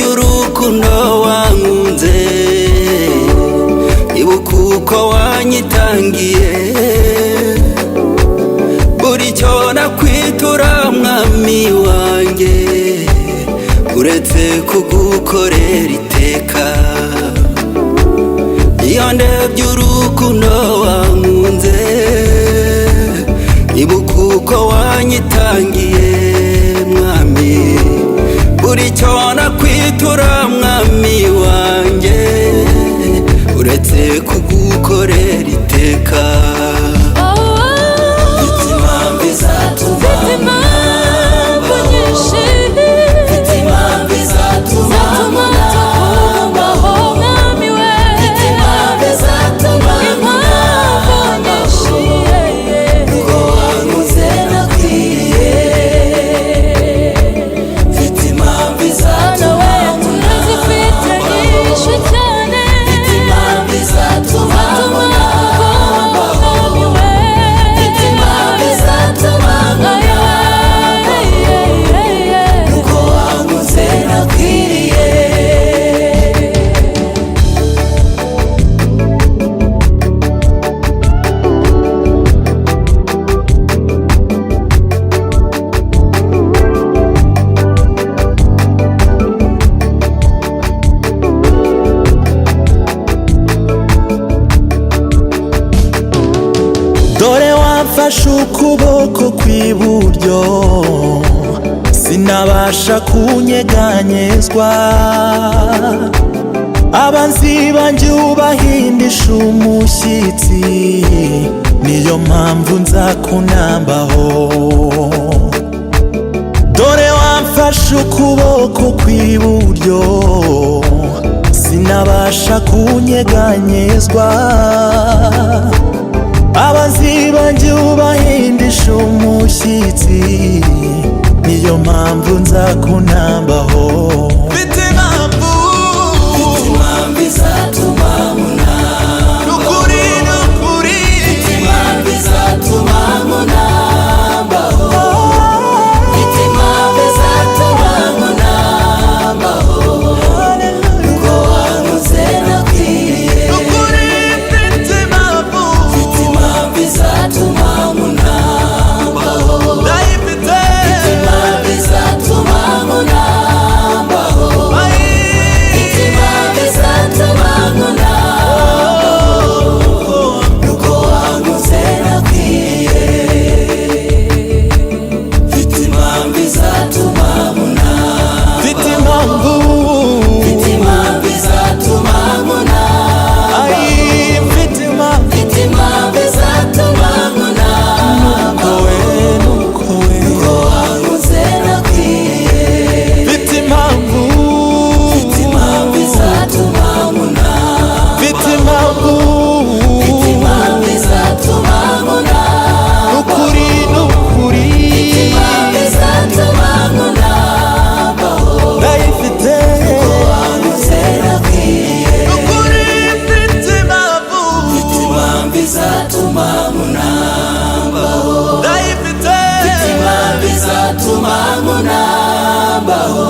by'urukundo wankunze, ibuka uko wanyitangiye, buri cyo nakwitura mwami wanjye, uretse kugukorera iteka. Iyo ndebye urukundo wankunze, ibuka uko wanyitangiye mwami, buri cyo nakwitura mwami wanjye, uretse kugukorera iteka. Dore wamfashe ukuboko kw'iburyo, sinabasha kunyeganyezwa, abanzi banjye ubahindisha umushyitsi, niyo mpamvu nzakunambaho. Dore wamfashe ukuboko kw'iburyo, sinabasha kunyeganyezwa, abanzi banjye ubahindisha umushyitsi, niyo mpamvu nzakunambaho. Mfite impamvu izatuma nkunamba, nukuri nukuri, mfite impamvu izatuma nkunambaho, mfite impamvu izatuma nkunambaho, nuko wankoze nakwiriye, nukuri mfite impamvu izatuma nkunambaho, ndayifite, mfite impamvu izatuma nkunambaho, mfite impamvu izatuma nkunambaho, nuko wankoze nakwiriye, mfite impamvu izatuma nkunambaho, mfite impamvu izatuma nkunambaho, mfite impamvu izatuma nkunambaho, nuko wankoze nakwiriye, mfite impamvu izatuma nkunambaho, mfite impamvu izatuma nkunambaho, nukuri nukuri, mfite impamvu izatuma nkunambaho, ndayifite, nuko wankoze nakwiriye, nukuri mfite impamvu izatuma nkunambaho, ndayifite, mfite impamvu izatuma nkunambaho.